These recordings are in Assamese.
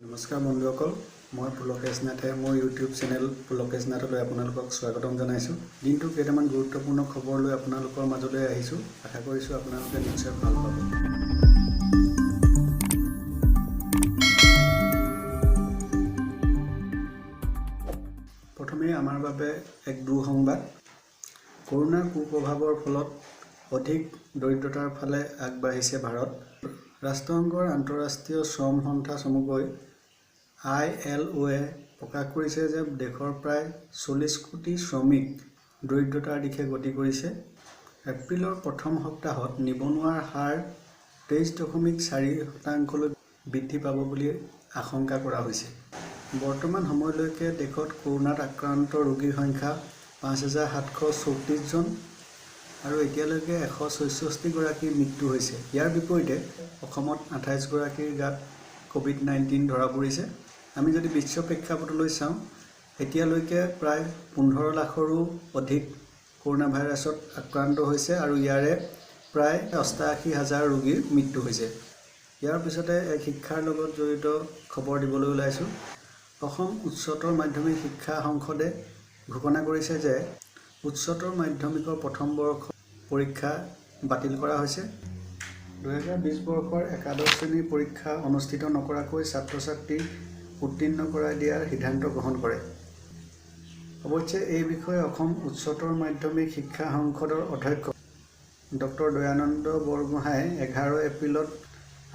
নমস্কাৰ বন্ধুসকল, মই পুলকেশ নাথে মোৰ ইউটিউব চেনেল পুলকেশ নাথলৈ আপোনালোকক স্বাগতম জনাইছোঁ। দিনটো কেইটামান গুৰুত্বপূৰ্ণ খবৰ লৈ আপোনালোকৰ মাজলৈ আহিছোঁ। আশা কৰিছোঁ আপোনালোকে নিশ্চয় ভাল পাব। প্ৰথমে আমাৰ বাবে এক দুঃসংবাদ। কৰোনাৰ কুপ্ৰভাৱৰ ফলত অধিক দৰিদ্ৰতাৰ ফালে আগবাঢ়িছে ভাৰত। ৰাষ্ট্ৰসংঘৰ আন্তঃৰাষ্ট্ৰীয় শ্ৰম সংস্থা চমুকৈ ILOয়ে প্ৰকাশ কৰিছে যে দেশৰ প্ৰায় 40 কোটি শ্ৰমিক দৰিদ্ৰতাৰ দিশে গতি কৰিছে। এপ্ৰিলৰ প্ৰথম সপ্তাহত নিবনুৱাৰ হাৰ 23.4% বৃদ্ধি পাব বুলি আশংকা কৰা হৈছে। বৰ্তমান সময়লৈকে দেশত কৰোনাত আক্ৰান্ত ৰোগীৰ সংখ্যা 5,734 জন আৰু এতিয়ালৈকে 166 গৰাকীৰ মৃত্যু হৈছে। ইয়াৰ বিপৰীতে অসমত 28 গৰাকীৰ গাত COVID-19 ধৰা পৰিছে। আমি যদি বিশ্ব প্ৰেক্ষাপটলৈ চাওঁ, এতিয়ালৈকে প্ৰায় 15 লাখৰো অধিক কৰোনা ভাইৰাছত আক্ৰান্ত হৈছে আৰু ইয়াৰে প্ৰায় 88,000 ৰোগীৰ মৃত্যু হৈছে। ইয়াৰ পিছতে এক শিক্ষাৰ লগত জড়িত খবৰ দিবলৈ ওলাইছোঁ। অসম উচ্চতৰ মাধ্যমিক শিক্ষা সংসদে ঘোষণা কৰিছে যে উচ্চতৰ মাধ্যমিকৰ প্ৰথম বৰ্ষৰ পৰীক্ষা বাতিল কৰা হৈছে। 2020 বৰ্ষৰ একাদশ শ্ৰেণীৰ পৰীক্ষা অনুষ্ঠিত নকৰাকৈ ছাত্ৰ-ছাত্ৰীক উত্তীৰ্ণ কৰাই দিয়াৰ সিদ্ধান্ত গ্ৰহণ কৰে। অৱশ্যে এই বিষয়ে অসম উচ্চতৰ মাধ্যমিক শিক্ষা সংসদৰ অধ্যক্ষ ডক্টৰ দয়ানন্দ বৰগোহাঁই 11 এপ্ৰিলত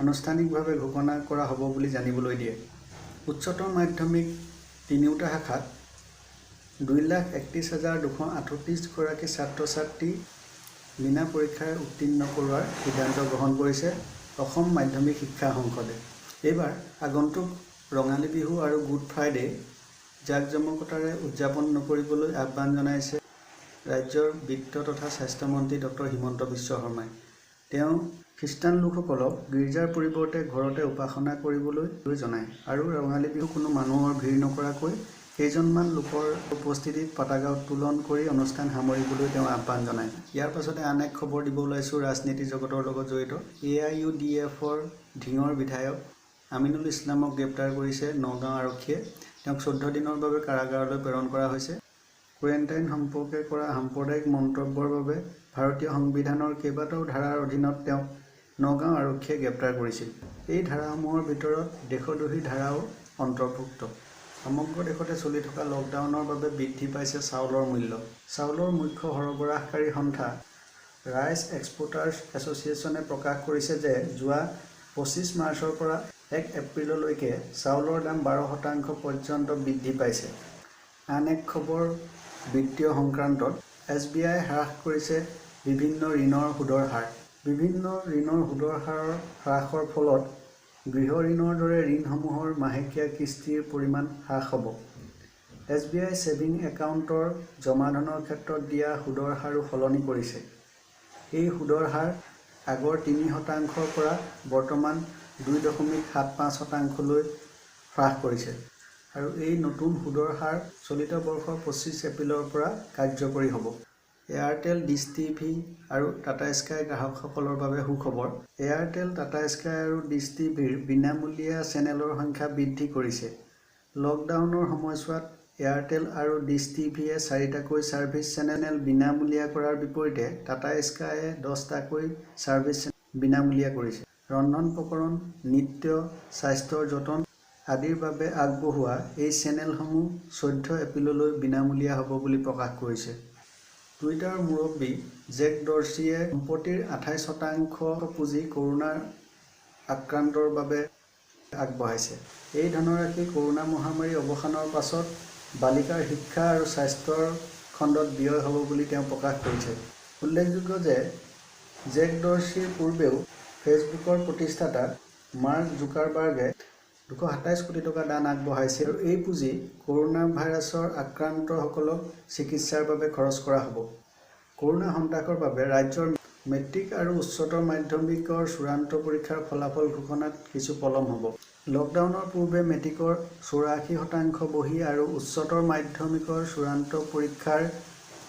আনুষ্ঠানিকভাৱে ঘোষণা কৰা হ'ব বুলি জানিবলৈ দিয়ে। উচ্চতৰ মাধ্যমিক তিনিওটা শাখাত 2,31,238 গৰাকী ছাত্ৰ-ছাত্ৰী বিনা পৰীক্ষাৰে উত্তীৰ্ণ কৰোৱাৰ সিদ্ধান্ত গ্ৰহণ কৰিছে অসম মাধ্যমিক শিক্ষা সংসদে। এইবাৰ আগন্তুক ৰঙালী বিহু আৰু গুড ফ্ৰাইডে জাকজমকতাৰে উদযাপন নকৰিবলৈ আহ্বান জনাইছে ৰাজ্যৰ বিত্ত তথা স্বাস্থ্যমন্ত্ৰী ডক্টৰ হিমন্ত বিশ্ব শৰ্মাই। তেওঁ খ্ৰীষ্টান লোকসকলক গীৰ্জাৰ পৰিৱৰ্তে ঘৰতে উপাসনা কৰিবলৈ জনায় আৰু ৰঙালী বিহু কোনো মানুহৰ ভিৰ নকৰাকৈ কেইজনমান লোকৰ উপস্থিতিত পতাকা উত্তোলন কৰি অনুষ্ঠান সামৰিবলৈ তেওঁ আহ্বান জনায়। ইয়াৰ পাছতে আন এক খবৰ দিব ওলাইছোঁ ৰাজনীতি জগতৰ লগত জড়িত। AIUDFৰ ঢিঙৰ বিধায়ক আমিনুল ইছলামক গ্ৰেপ্তাৰ কৰিছে নগাঁও আৰক্ষীয়ে। তেওঁক 14 দিনৰ বাবে কাৰাগাৰলৈ প্ৰেৰণ কৰা হৈছে। কোৱাৰেণ্টাইন সম্পৰ্কে কৰা সাম্প্ৰদায়িক মন্তব্যৰ বাবে ভাৰতীয় সংবিধানৰ কেইবাটাও ধাৰাৰ অধীনত তেওঁক নগাঁও আৰক্ষীয়ে গ্ৰেপ্তাৰ কৰিছিল। এই ধাৰাসমূহৰ ভিতৰত দেশদ্ৰোহী ধাৰাও অন্তৰ্ভুক্ত। সমগ্ৰ দেশতে চলি থকা লকডাউনৰ বাবে বৃদ্ধি পাইছে চাউলৰ মূল্য। চাউলৰ মুখ্য সৰবৰাহকাৰী সংস্থা ৰাইচ এক্সপৰ্টাৰ্ছ এছ'চিয়েশ্যনে প্ৰকাশ কৰিছে যে যোৱা 25 মাৰ্চৰ পৰা 1 এপ্ৰিললৈকে চাউলৰ দাম 12% পৰ্যন্ত বৃদ্ধি পাইছে। আন এক খবৰ বিত্তীয় সংক্ৰান্তত। SBI হ্ৰাস কৰিছে বিভিন্ন ঋণৰ সুদৰ হাৰ। বিভিন্ন ঋণৰ সুদৰ হাৰৰ হ্ৰাসৰ ফলত গৃহ ঋণৰ দৰে ঋণসমূহৰ মাহেকীয়া কিস্তিৰ পৰিমাণ হ্ৰাস হ'ব। SBI ছেভিং একাউণ্টৰ জমা ধনৰ ক্ষেত্ৰত দিয়া সুদৰ হাৰো সলনি কৰিছে। এই সুদৰ হাৰ আগৰ 3% পৰা বৰ্তমান 2.75%লৈ হ্ৰাস কৰিছে আৰু এই নতুন সুদৰ হাৰ চলিত বৰ্ষৰ 25 এপ্ৰিলৰ পৰা কাৰ্যকৰী হ'ব। এয়াৰটেল, ডিছ টিভি আৰু টাটা স্কাই গ্ৰাহকসকলৰ বাবে সুখবৰ। এয়াৰটেল, টাটা স্কাই আৰু ডিছ টিভিৰ বিনামূলীয়া চেনেলৰ সংখ্যা বৃদ্ধি কৰিছে। লকডাউনৰ সময়ছোৱাত এয়াৰটেল আৰু ডিছ টিভিয়ে 4টাকৈ ছাৰ্ভিচ চেনেল বিনামূলীয়া কৰাৰ বিপৰীতে টাটা স্কাইয়ে 10টাকৈ ছাৰ্ভিচ চেনেল বিনামূলীয়া কৰিছে। ৰন্ধন প্ৰকৰণ, নৃত্য, স্বাস্থ্যৰ যতন আদিৰ বাবে আগবঢ়োৱা এই চেনেলসমূহ 14 এপ্ৰিললৈ বিনামূলীয়া হ'ব বুলি প্ৰকাশ কৰিছে। টুইটাৰ মুৰব্বী জেক ডৰ্চিয়ে সম্পত্তিৰ 28% পুঁজি কৰোনাৰ আক্ৰান্তৰ বাবে আগবঢ়াইছে। এই ধনৰাশি কৰোনা মহামাৰীৰ অৱসানৰ পাছত বালিকাৰ শিক্ষা আৰু স্বাস্থ্যৰ খণ্ডত ব্যয় হ'ব বুলি তেওঁ প্ৰকাশ কৰিছে। উল্লেখযোগ্য যে জেক ডৰ্চিৰ পূৰ্বেও ফেচবুকৰ প্ৰতিষ্ঠাতা মাৰ্ক জুকাৰবাৰ্গে 227 কোটি টকা দান আগবঢ়াইছে আৰু এই পুঁজি কৰোনা ভাইৰাছৰ আক্ৰান্তসকলক চিকিৎসাৰ বাবে খৰচ কৰা হ'ব। কৰোনা সন্ত্ৰাসৰ বাবে ৰাজ্যৰ মেট্ৰিক আৰু উচ্চতৰ মাধ্যমিকৰ চূড়ান্ত পৰীক্ষাৰ ফলাফল ঘোষণাত কিছু পলম হ'ব। লকডাউনৰ পূৰ্বে মেট্ৰিকৰ 84% বহি আৰু উচ্চতৰ মাধ্যমিকৰ চূড়ান্ত পৰীক্ষাৰ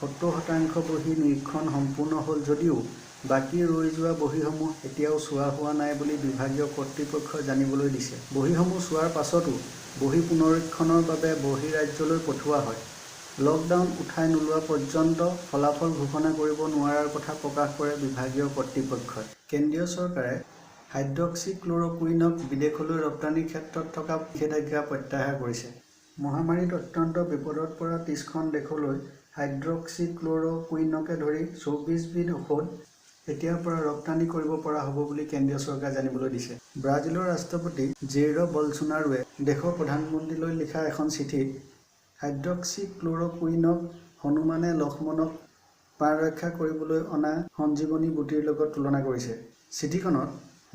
70% বহি নিৰীক্ষণ সম্পূৰ্ণ হ'ল যদিও বাকী ৰৈ যোৱা বহীসমূহ এতিয়াও চোৱা হোৱা নাই বুলি বিভাগীয় কৰ্তৃপক্ষই জানিবলৈ দিছে। বহীসমূহ চোৱাৰ পাছতো বহী পুনৰীক্ষণৰ বাবে বহিঃৰাজ্যলৈ পঠোৱা হয়। লকডাউন উঠাই নোলোৱা পৰ্যন্ত ফলাফল ঘোষণা কৰিব নোৱাৰাৰ কথা প্ৰকাশ কৰে বিভাগীয় কৰ্তৃপক্ষই। কেন্দ্ৰীয় চৰকাৰে হাইড্ৰক্সিক্ল'ৰকুইনক বিদেশলৈ ৰপ্তানিৰ ক্ষেত্ৰত থকা নিষেধাজ্ঞা প্ৰত্যাহাৰ কৰিছে। মহামাৰীত অত্যন্ত বিপদত পৰা 30খন দেশলৈ হাইড্ৰক্সিক্ল'ৰকুইনকে ধৰি 24বিধ ঔষধ এতিয়াৰ পৰা ৰপ্তানি কৰিব পৰা হ'ব বুলি কেন্দ্ৰীয় চৰকাৰে জানিবলৈ দিছে। ব্ৰাজিলৰ ৰাষ্ট্ৰপতি জেইৰ বলছোনাৰোৱে দেশৰ প্ৰধানমন্ত্ৰীলৈ লিখা এখন চিঠিত হাইড্ৰক্সিক্ল'ৰকুইনক হনুমানে লক্ষ্মণক প্ৰাণ ৰক্ষা কৰিবলৈ অনা সঞ্জীৱনী বুটিৰ লগত তুলনা কৰিছে। চিঠিখনত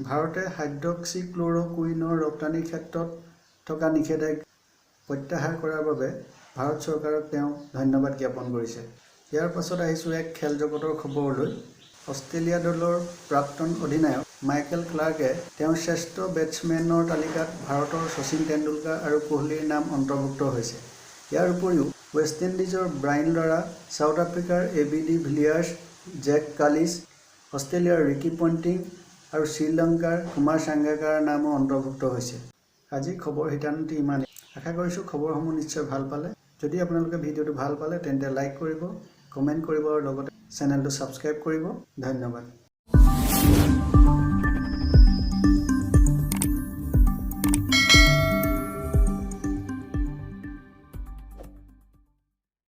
ভাৰতে হাইড্ৰক্সিক্ল'ৰকুইনৰ ৰপ্তানিৰ ক্ষেত্ৰত থকা নিষেধাজ্ঞা প্ৰত্যাহাৰ কৰাৰ বাবে ভাৰত চৰকাৰক তেওঁ ধন্যবাদ জ্ঞাপন কৰিছে। ইয়াৰ পাছত আহিছোঁ এক খেল জগতৰ খবৰলৈ। অষ্ট্ৰেলিয়া দলৰ প্ৰাক্তন অধিনায়ক মাইকেল ক্লাৰ্কে তেওঁৰ শ্ৰেষ্ঠ বেটছমেনৰ তালিকাত ভাৰতৰ শচীন তেণ্ডুলকাৰ আৰু কোহলীৰ নাম অন্তৰ্ভুক্ত হৈছে। ইয়াৰ উপৰিও ৱেষ্ট ইণ্ডিজৰ ব্ৰাইন লাৰা, ছাউথ আফ্ৰিকাৰ AB de Villiers, Jacques Kallis, অষ্ট্ৰেলিয়াৰ ৰিকি পণ্টিং আৰু শ্ৰীলংকাৰ কুমাৰ সাংগাকাৰাৰ নামো অন্তৰ্ভুক্ত হৈছে। আজিৰ খবৰ শিতানটি ইমানেই। আশা কৰিছোঁ খবৰসমূহ নিশ্চয় ভাল পালে। যদি আপোনালোকে ভিডিঅ'টো ভাল পালে তেন্তে লাইক কৰিব, কমেণ্ট কৰিব আৰু লগতে চেনেলটো ছাবস্ক্ৰাইব কৰিব। ধন্যবাদ।